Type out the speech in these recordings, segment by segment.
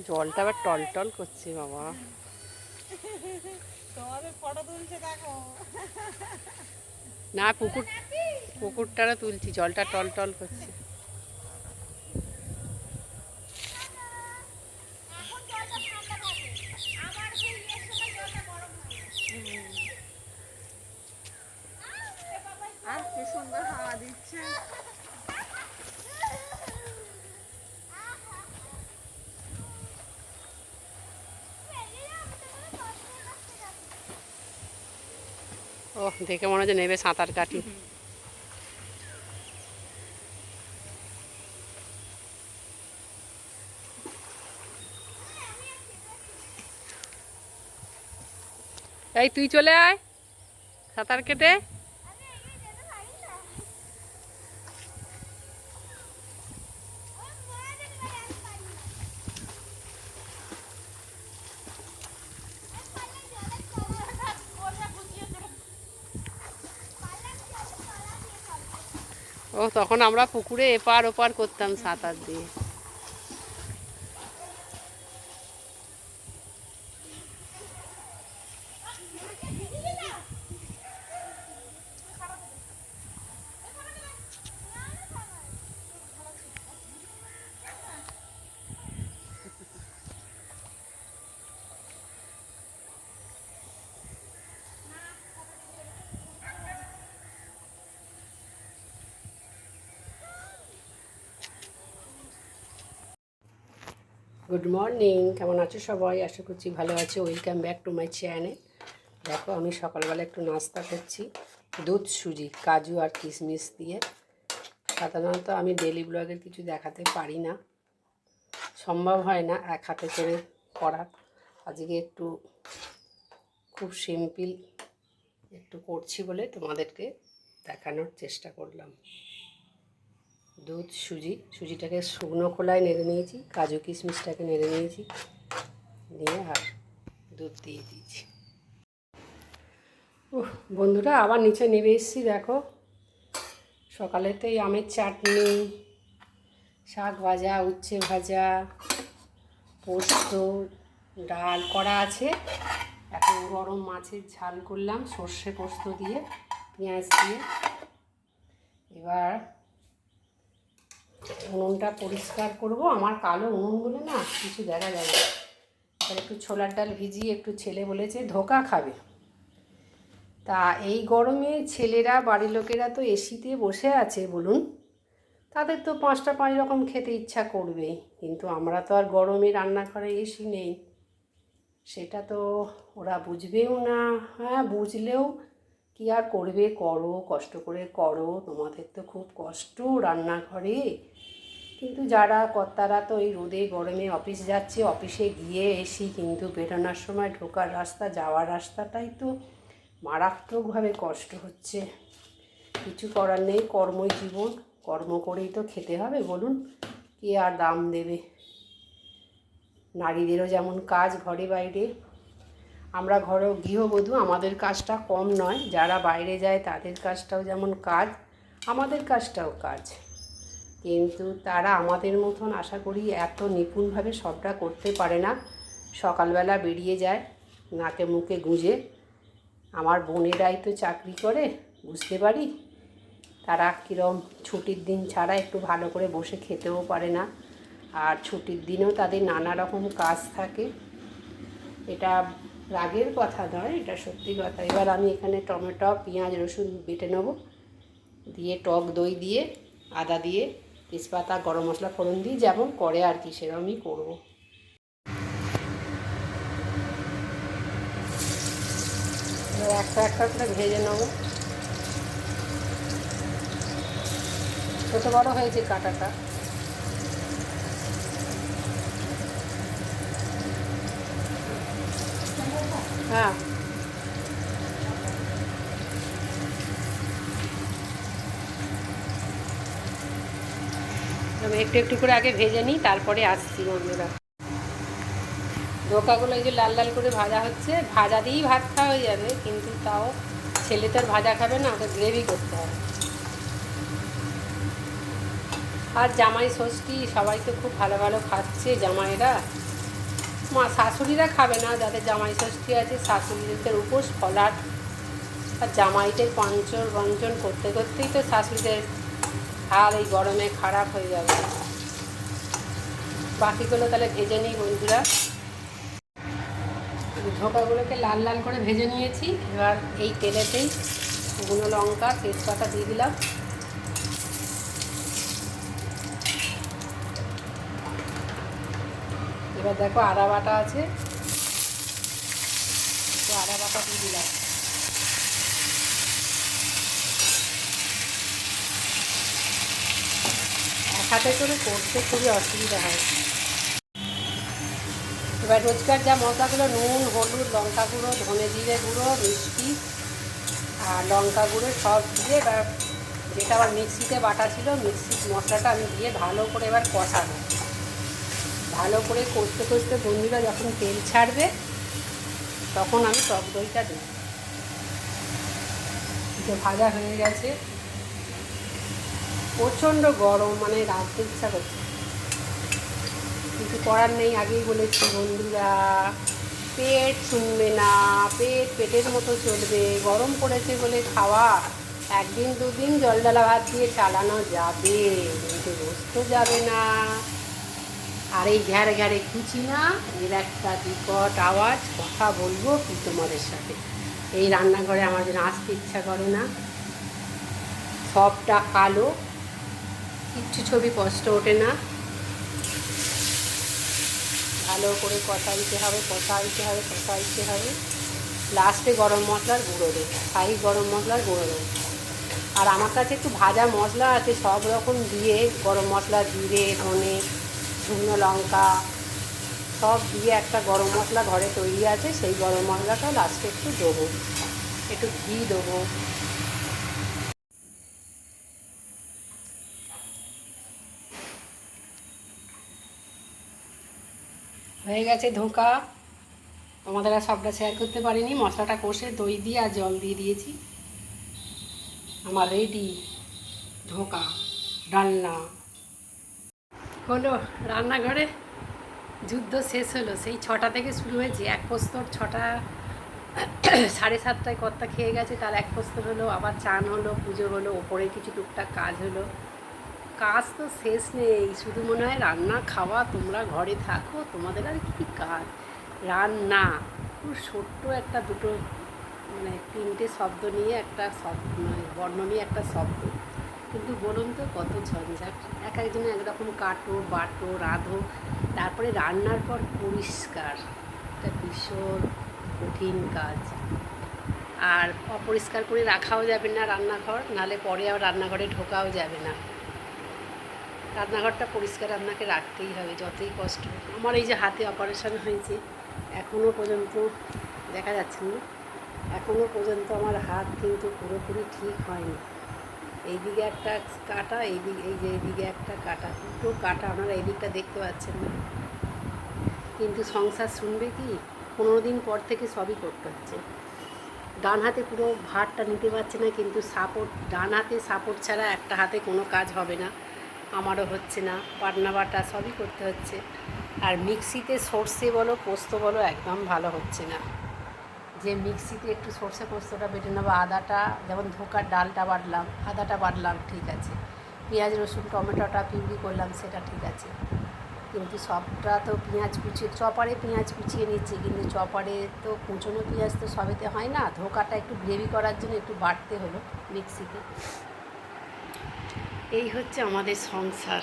জলটা আবার টল টল করছে বাবা। তোমাদের ফটো তুলছে দেখো। না পুকুরটারও তুলছি, জলটা টল টল করছে। আর কি সুন্দর হাওয়া দিচ্ছে। ও দেখে মনে হচ্ছে নেবে সাঁতার কাটি। এই তুই চলে আয় সাঁতার কেটে। ও তখন আমরা পুকুরে এপার ওপার করতাম সাঁতার দিয়ে। গুড মর্নিং, কেমন আছো সবাই? আশা করছি ভালো আছো। Welcome back to my channel. দেখো আমি সকালবেলা একটু নাস্তা করছি, দুধ সুজি কাজু আর কিশমিশ দিয়ে। সাধারণত আমি ডেলি ব্লগের কিছু দেখাতে পারি না, সম্ভব হয় না এক হাতে করে করা। আজকে একটু খুব সিম্পল একটু করছি বলে তোমাদেরকে দেখানোর চেষ্টা করলাম। দুধ সুজিটাকে শুকনো খোলায় নেড়ে নিয়েছি, কাজু কিশমিশটাকে নেড়ে নিয়েছি, নিয়ে আর দুধ দিয়ে দিয়েছি। বন্ধুরা আবার নিচে নেমে এসেছি। দেখো সকালেতেই আমের চাটনি, শাক ভাজা, উচ্ছে ভাজা, পোস্ত, ডাল করা আছে। এখন গরম মাছের ঝাল করলাম সর্ষে পোস্ত দিয়ে, পেঁয়াজ দিয়ে। এবার উনুনটা পরিষ্কার করব। আমার কালো উনুন বলে না কিছু দেখা যাবে না। এবার একটু ছোলার ডাল ভিজিয়ে, একটু ছেলে বলেছে ধোকা খাবে। তা এই গরমে ছেলেরা বাড়ির লোকেরা তো এসিতে বসে আছে বলুন, তাদের তো 5 রকম খেতে ইচ্ছা করবেই, কিন্তু আমরা তো আর গরমে রান্নাঘরে এসি নেই, সেটা তো ওরা বুঝবেও না। হ্যাঁ বুঝলেও কি আর করবে, করো কষ্ট করে করো, তোমাদের তো খুব কষ্ট রান্নাঘরে। কিন্তু যারা কর্তারা তো এই রোদে গরমে অফিস যাচ্ছে, অফিসে গিয়ে এসি কিন্তু বেরোনোর সময় ঢোকার রাস্তা যাওয়ার রাস্তাটাই তো মারাত্মকভাবে কষ্ট হচ্ছে। কিছু করার নেই, কর্মই জীবন, কর্ম করেই তো খেতে হবে বলুন, কে আর দাম দেবে। নারীদেরও যেমন কাজ ঘরে বাইরে, আমরা ঘরেও গৃহবধূ, আমাদের কাজটা কম নয়। যারা বাইরে যায় তাদের কাজটাও যেমন কাজ, আমাদের কাজটাও কাজ, কিন্তু তারা আমাদের মতন আশা করি এত নিপুণভাবে সবটা করতে পারে না। সকালবেলা বেরিয়ে যায় নাকে মুখে গুঁজে। আমার বোনেরাই তো চাকরি করে, বুঝতে পারি তারা কীরকম ছুটির দিন ছাড়া একটু ভালো করে বসে খেতেও পারে না। আর ছুটির দিনেও তাদের নানা রকম কাজ থাকে। এটা রাগের কথা নয়, এটা সত্যি কথা। এবার আমি এখানে টমেটো, পেঁয়াজ, রসুন বেটে নেব, দিয়ে টক দই দিয়ে, আদা দিয়ে, তেজপাতা, গরম মশলা ফোড়ন দিয়ে যেমন করে আর কি সেরকমই করবো। একটা একটা করে ভেজে নেবো। ছোটো বড় হয়েছে কাঁটাটা। হ্যাঁ আমি একটু একটু করে আগে ভেজে নিই, তারপরে আসছি বন্ধুরা। ধোকাগুলো এই যে লাল লাল করে ভাজা হচ্ছে, ভাজা দিয়েই ভাত খাওয়া হয়ে যাবে, কিন্তু তাও ছেলে তো আর ভাজা খাবে না, ওটা গ্রেভি করতে হবে। আর জামাই ষষ্ঠী, সবাই তো খুব ভালো ভালো খাচ্ছে জামাইরা, মা শাশুড়িরা খাবে না, যাদের জামাই ষষ্ঠী আছে শাশুড়িদের উপোস ফলাট, আর জামাইদের পাঞ্চন বঞ্চন করতে করতেই তো শাশুড়িদের হাল এই গরমে খারাপ হয়ে যাবে। বাকিগুলো তাহলে ভেজে নিই বন্ধুরা। ধোকাগুলোকে লাল লাল করে ভেজে নিয়েছি। এবার এই তেলেতেই গুঁড়ো লঙ্কা তেজপাতা দিয়ে দিলাম। এবার দেখো আদা বাটা আছে, তো আদা বাটা দিয়ে দিলাম। এক হাতে করে করতে খুবই অসুবিধা হয়। এবার রোজকার যা মশলাগুলো নুন হলুদ লঙ্কা গুঁড়ো ধনে জিরে গুঁড়ো মিষ্টি আর লঙ্কা গুঁড়ো সব দিয়ে এবার যেটা আবার মিক্সিতে বাটা ছিল মিক্সির মশলাটা আমি দিয়ে ভালো করে এবার কষাবো। ভালো করে কষতে কষতে বন্ধুরা যখন তেল ছাড়বে তখন আমি টক দইটা দিই। যে ভাজা হয়ে গেছে, প্রচণ্ড গরম, মানে রাখতে ইচ্ছা করছে, কিছু করার নেই। আগেই বলেছি বন্ধুরা, পেট শুনবে না, পেটের মতো চলবে। গরম পড়েছে বলে খাওয়া একদিন দুদিন জল ঢালা ভাত দিয়ে চালানো যাবে, কিন্তু রোজ তো যাবে না। আর এই ঘ্যাড়ে ঘ্যাড়ে খুঁচি না, এর একটা বিকট আওয়াজ। কথা বলবো কি তোমাদের সাথে, এই রান্নাঘরে আমার যেন আসতে ইচ্ছা করে না। সবটা কালো, কিচ্ছু ছবি কষ্ট ওঠে না। ভালো করে কষাইতে হবে। লাস্টে গরম মশলার গুঁড়ো দেবো, গরম মশলার গুঁড়ো দেবো। আর আমার কাছে একটু ভাজা মশলা আছে, সব রকম দিয়ে গরম মশলা জিরে ধনে শুকনো লঙ্কা সব দিয়ে একটা গরম মশলা ঘরে তৈরি আছে, সেই গরম মশলাটা লাস্টে একটু দেবো, একটু ঘি দেবো। হয়ে গেছে ধোঁকা। তোমাদের আর সবটা শেয়ার করতে পারিনি। মশলাটা কষে দই দিয়ে আর জল দিয়ে দিয়েছি। আমার রেডি ধোঁকা ডালনা হলো। রান্নাঘরে যুদ্ধ শেষ হলো। সেই 6টা থেকে শুরু হয়েছে। এক প্রস্তর 6টা 7:30টায় কর্তা খেয়ে গেছে, তার এক প্রস্তর হলো, আবার চান হলো, পুজো হলো, ওপরে কিছু টুকটাক কাজ হলো। কাজ তো শেষ নেই, শুধু মনে হয় রান্না খাওয়া। তোমরা ঘরে থাকো, তোমাদের আর কী কাজ। রান্না খুব ছোট্ট একটা দুটো মানে 3টে শব্দ নিয়ে একটা শব্দ, মানে বর্ণ নিয়ে একটা শব্দ, কিন্তু বলুন তো কত ঝঞ্ঝাট। এক একজনে একরকম কাটো বাটো রাঁধো, তারপরে রান্নার পর পরিষ্কার, একটা ভীষণ কঠিন কাজ। আর অপরিষ্কার করে রাখাও যাবে না রান্নাঘর, নাহলে পরে আবার রান্নাঘরে ঢোকাও যাবে না। রান্নাঘরটা পরিষ্কার আপনাকে রাখতেই হবে, যতই কষ্ট। আমার এই যে হাতে অপারেশন হয়েছে, এখনও পর্যন্ত দেখা যাচ্ছে না, এখনও পর্যন্ত আমার হাত কিন্তু পুরোপুরি ঠিক হয়নি। এইদিকে একটা কাটা, এই যে এইদিকে একটা কাটা, দুটো কাটা। আপনারা এই দিকটা দেখতে পাচ্ছেন না, কিন্তু সংসার শুনবে কি? 15 দিন পর থেকে সবই করতে হচ্ছে। ডান হাতে পুরো ভারটা নিতে পারছে না, কিন্তু সাপোর্ট, ডান হাতে সাপোর্ট ছাড়া একটা হাতে কোনো কাজ হবে না। আমারও হচ্ছে না, পাটনা বাটা সবই করতে হচ্ছে। আর মিক্সিতে সর্ষে বলো পোস্ত বলো একদম ভালো হচ্ছে না। যে মিক্সিতে একটু সর্ষে পোস্তটা বেটে নেবো, আদাটা যেমন ধোঁকার ডালটা বাটলাম, আদাটা বাটলাম, ঠিক আছে, পেঁয়াজ রসুন টমেটোটা পিউরি করলাম, সেটা ঠিক আছে, কিন্তু সবটা তো পেঁয়াজ কুচিয়ে চপারে পেঁয়াজ কুচিয়ে নিচ্ছি, কিন্তু চপারে তো কুচনো পেঁয়াজ তো সবেতে হয় না। ধোঁকাটা একটু গ্রেভি করার জন্য একটু বাটতে হলো মিক্সিতে। এই হচ্ছে আমাদের সংসার।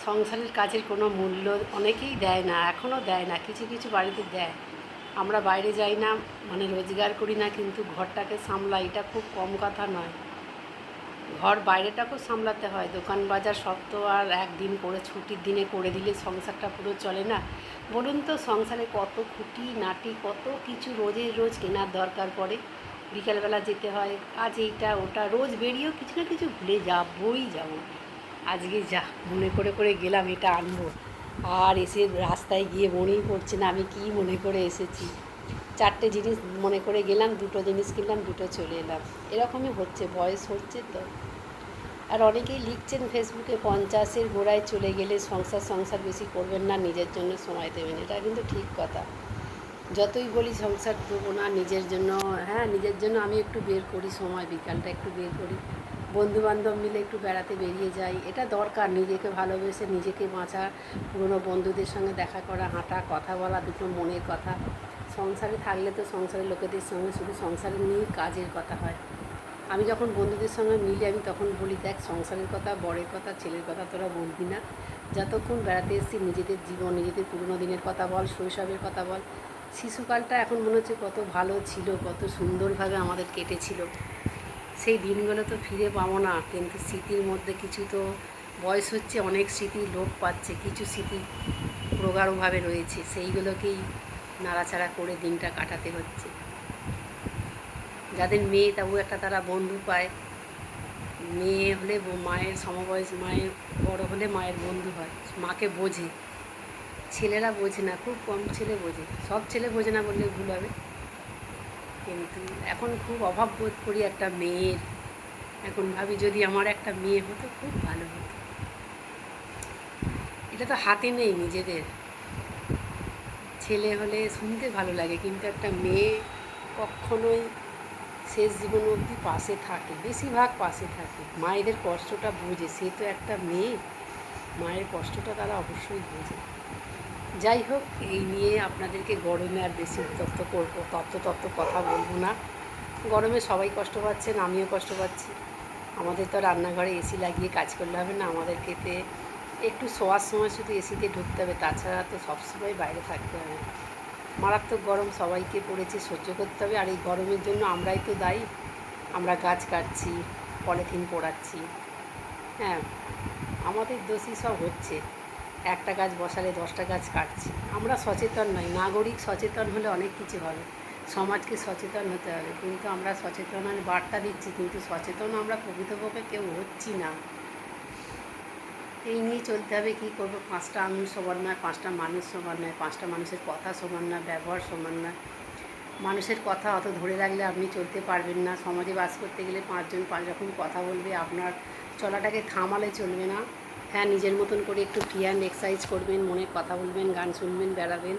সংসারের কাজের কোনো মূল্য অনেকেই দেয় না, এখনও দেয় না, কিছু কিছু বাড়িতে দেয়। আমরা বাইরে যাই না, মানে রোজগার করি না, কিন্তু ঘরটাকে সামলাই, এটা খুব কম কথা নয়। ঘর বাইরেটাকেও সামলাতে হয়, দোকান বাজার সব তো আর একদিন করে ছুটির দিনে করে দিলে সংসারটা পুরো চলে না। বলুন তো, সংসারে কত খুঁটি নাটি, কত কিছু রোজের রোজ কেনার দরকার পড়ে। বিকেলবেলা যেতে হয় আজ এইটা ওটা, রোজ বেরিয়েও কিছু না কিছু ভুলে যাবই যাব। আজকে যা মনে করে গেলাম এটা আনবো, আর এসে রাস্তায় গিয়ে মনেই পড়ছে না আমি কী মনে করে এসেছি। 4টে জিনিস মনে করে গেলাম, 2টো জিনিস কিনলাম, 2টো চলে এলাম। এরকমই হচ্ছে, বয়স হচ্ছে তো। আর অনেকেই লিখছেন ফেসবুকে 50-এর গোড়ায় চলে গেলে সংসার বেশি করবেন না, নিজের জন্য সময় দেবেন। এটা কিন্তু ঠিক কথা। যতই বলি সংসার দেবো না, নিজের জন্য, হ্যাঁ নিজের জন্য আমি একটু বের করি সময়, বিকালটা একটু বের করি, বন্ধুবান্ধব মিলে একটু বেড়াতে বেরিয়ে যাই। এটা দরকার, নিজেকে ভালোবেসে নিজেকে বাঁচা, পুরনো বন্ধুদের সঙ্গে দেখা করা, হাঁটা, কথা বলা, দুটো মনের কথা। সংসারে থাকলে তো সংসারের লোকেদের সঙ্গে শুধু সংসারের নিয়েই কাজের কথা হয়। আমি যখন বন্ধুদের সঙ্গে মিলে আমি তখন বলি, দেখ সংসারের কথা, বরের কথা, ছেলের কথা তোরা বলবি না, যতক্ষণ বেড়াতে এসেছি নিজেদের জীবন, নিজেদের পুরনো দিনের কথা বল, শৈশবের কথা বল। শিশুকালটা এখন মনে হচ্ছে কত ভালো ছিল, কত সুন্দরভাবে আমাদের কেটেছিল। সেই দিনগুলো তো ফিরে পাবো না, কিন্তু স্মৃতির মধ্যে কিছু তো, বয়স হচ্ছে, অনেক স্মৃতি লোপ পাচ্ছে, কিছু স্মৃতি প্রগাঢ়ভাবে রয়েছে, সেইগুলোকেই নাড়াচাড়া করে দিনটা কাটাতে হচ্ছে। যাদের মেয়ে তবু একটা তারা বন্ধু পায়, মেয়ে হলে মায়ের সমবয়স, মায়ের বড় হলে মায়ের বন্ধু হয়, মাকে বোঝে। ছেলেরা বোঝে না, খুব কম ছেলে বোঝে, সব ছেলে বোঝে না বললে ভুল হবে, কিন্তু এখন খুব অভাব বোধ করি একটা মেয়ের। এখন ভাবি যদি আমার একটা মেয়ে হতো খুব ভালো হতো। এটা তো হাতে নেই নিজেদের। ছেলে হলে শুনতে ভালো লাগে, কিন্তু একটা মেয়ে কখনোই শেষ জীবন অবধি পাশে থাকে, বেশিরভাগ পাশে থাকে, মায়েদের কষ্টটা বোঝে। সে তো একটা মেয়ে, মায়ের কষ্টটা তারা অবশ্যই বোঝে। যাই হোক, এই নিয়ে আপনাদেরকে গরমে আর বেশি উত্তপ্ত করবো, তত্ত্ব কথা বলবো না। গরমে সবাই কষ্ট পাচ্ছেন, আমিও কষ্ট পাচ্ছি। আমাদের তো রান্নাঘরে এসি লাগিয়ে কাজ করলে হবে না, আমাদেরকে একটু শোয়ার সময় শুধু এসিতে ঢুকতে হবে, তাছাড়া তো সবসময় বাইরে থাকতে হবে। মারাত্মক গরম সবাইকে পড়েছে, সহ্য করতে হবে। আর এই গরমের জন্য আমরাই তো দায়ী। আমরা গাছ কাটছি, পলিথিন পোড়াচ্ছি, হ্যাঁ আমাদের দোষী সব হচ্ছে। একটা গাছ বসালে 10টা গাছ কাটছি। আমরা সচেতন নই, নাগরিক সচেতন হলে অনেক কিছু হবে, সমাজকে সচেতন হতে হবে, কিন্তু আমরা সচেতনের বার্তা দিচ্ছি, কিন্তু সচেতন আমরা প্রকৃতপক্ষে কেউ হচ্ছি না। এই নিয়ে চলতে হবে। কী করবো, 5টা আঙুল সমান নয়, 5টা মানুষ সমান নয়, 5টা মানুষের কথা সমান না, ব্যবহার সমান নয়। মানুষের কথা অত ধরে রাখলে আপনি চলতে পারবেন না। সমাজে বাস করতে গেলে 5 জন 5 রকম কথা বলবে, আপনার চলাটাকে থামালে চলবে না। হ্যাঁ, নিজের মতন করে একটু ফ্রি হ্যান্ড এক্সারসাইজ করবেন, মনের কথা বলবেন, গান শুনবেন, বেড়াবেন,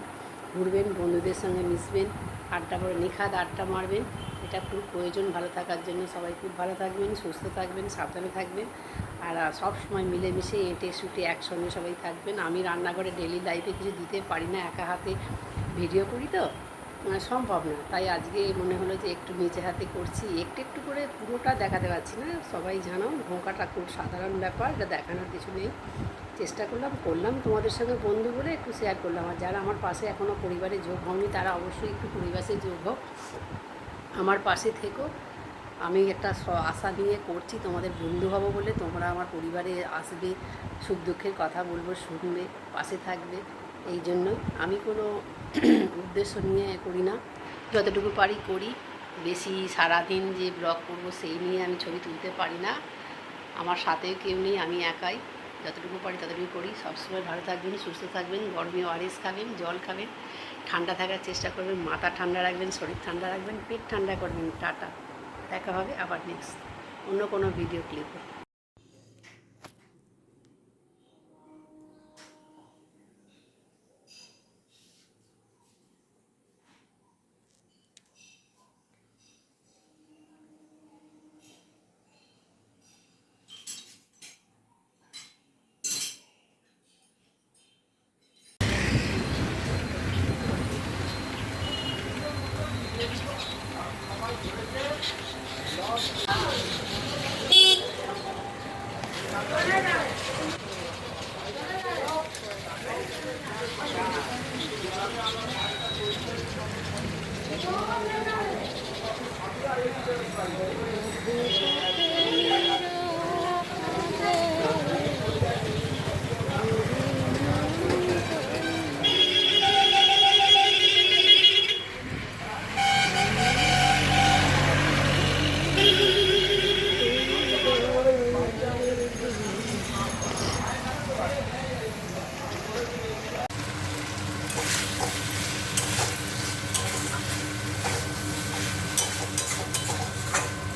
ঘুরবেন, বন্ধুদের সঙ্গে মিশবেন, আড্ডা করে নিখাদ আড্ডা মারবেন। এটা খুব প্রয়োজন ভালো থাকার জন্য। সবাই খুব ভালো থাকবেন, সুস্থ থাকবেন, সাবধানে থাকবেন, আর সব সময় মিলেমিশে এঁটে শুটে একসঙ্গে সবাই থাকবেন। আমি রান্নাঘরে ডেলি লাইফে কিছু দিতে পারি না, একা হাতে ভিডিও করি তো সম্ভব না, তাই আজকে মনে হলো যে একটু নিজে হাতে করছি, একটু করে পুরোটা দেখাতে পারছি না। সবাই জানো ধোঁকাটা খুব সাধারণ ব্যাপার, এটা দেখানোর কিছু নেই। চেষ্টা করলাম তোমাদের সঙ্গে বন্ধু বলে একটু শেয়ার করলাম। আর যারা আমার পাশে এখনও পরিবারে যোগ হওনি তারা অবশ্যই একটু পরিবারে যোগ হোক, আমার পাশে থেকো। আমি একটা আশা নিয়ে করছি, তোমাদের বন্ধু হব বলে। তোমরা আমার পরিবারে আসবে, সুখ দুঃখের কথা বলবো, শুনবে, পাশে থাকবে। এই জন্য আমি কোনো উদ্দেশ্য নিয়ে করি না, যতটুকু পারি করি। বেশি সারাদিন যে ব্লগ করব সেই নিয়ে আমি ছবি তুলতে পারি না, আমার সাথেও কেউ নেই, আমি একাই। যতটুকু পারি ততটুকু করি। সবসময় ভালো থাকবেন, সুস্থ থাকবেন, গরমে ওআরএস খাবেন, জল খাবেন, ঠান্ডা থাকার চেষ্টা করবেন, মাথা ঠান্ডা রাখবেন, শরীর ঠান্ডা রাখবেন, পেট ঠান্ডা করবেন। টাটা, দেখা হবে আবার নেক্সট অন্য কোনো ভিডিও ক্লিপে।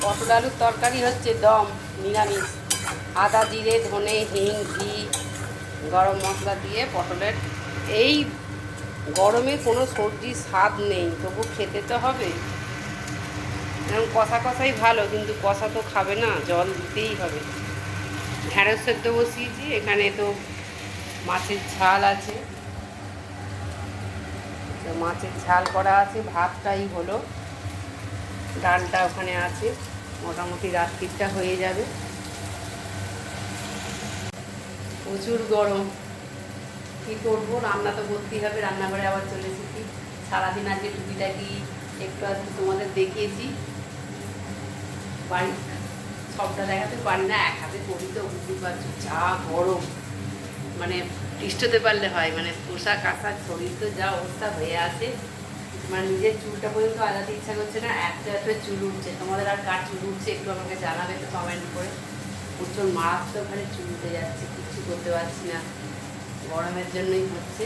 পটল আলুর তরকারি হচ্ছে দম, নিরামিষ। আদা জিরে ধনে হিং ঘি গরম মশলা দিয়ে পটলের এই গরমে কোনো সবজির স্বাদ নেই, তবু খেতে তো হবে। যেমন কষা কষাই ভালো, কিন্তু কষা তো খাবে না, জল দিতেই হবে। ঢ্যাঁড়স সেদ্ধ বসিয়েছি, এখানে তো মাছের ঝাল আছে, তো মাছের ঝাল করা আছে, ভাতটাই হলো, ডালটা ওখানে আছে, মোটামুটি রাত্রিটা হয়ে যাবে। প্রচুর গরম, কী করবো, রান্না তো করতেই হবে। রান্নাঘরে আবার চলে এসেছি। সারাদিন আজকে টুকিটাকি একটু আধটু তোমাদের দেখিয়েছি, বাড়ি সবটা দেখাতে পারি না, এক হাতে করি তো, বুঝতে পারছো যা গরম, মানে তিষ্ঠতে পারলে হয়, মানে পোশাক আশাক শরীর তো যা অবস্থা হয়ে আছে, মানে নিজের চুলটা পর্যন্ত আলাদা ইচ্ছা করছে না, এত এত চুল উঠছে। তোমাদের আর কার চুল উঠছে একটু আমাকে জানাবে তো কমেন্ট করে। প্রচুর মারাত্মকভাবে চুল উঠে যাচ্ছে, কিচ্ছু করতে পারছি না, গরমের জন্যই হচ্ছে।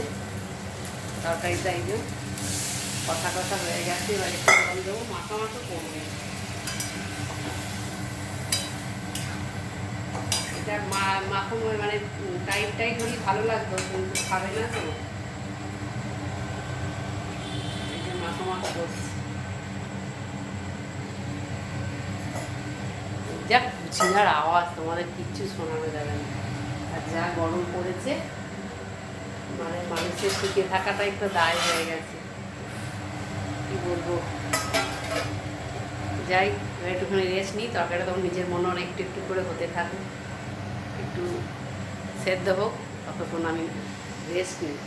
তরকারিটা এই যে কষা কষা হয়ে গেছে, এবার একটু জল দেবো, মাখা মাখা করবে। এটা মাখো মানে টাইট টাইট হলে ভালো লাগতো, কিন্তু খাবে না তো, এই যে মাখো মাখো করছি। যা কুচিনার আওয়াজ, তোমাদের কিচ্ছু শোনানো যাবে না। আর যা গরম পড়েছে, মানে মানুষের টিকে থাকাটা একটু দায় হয়ে গেছে, কি বলবো। যাই, একটুখানি রেস্ট নিই, তরকারিটা তখন নিজের মনে একটু একটু করে হতে থাকুক, একটু সেদ্ধ হোক, ততক্ষণ আমি রেস্ট নিই।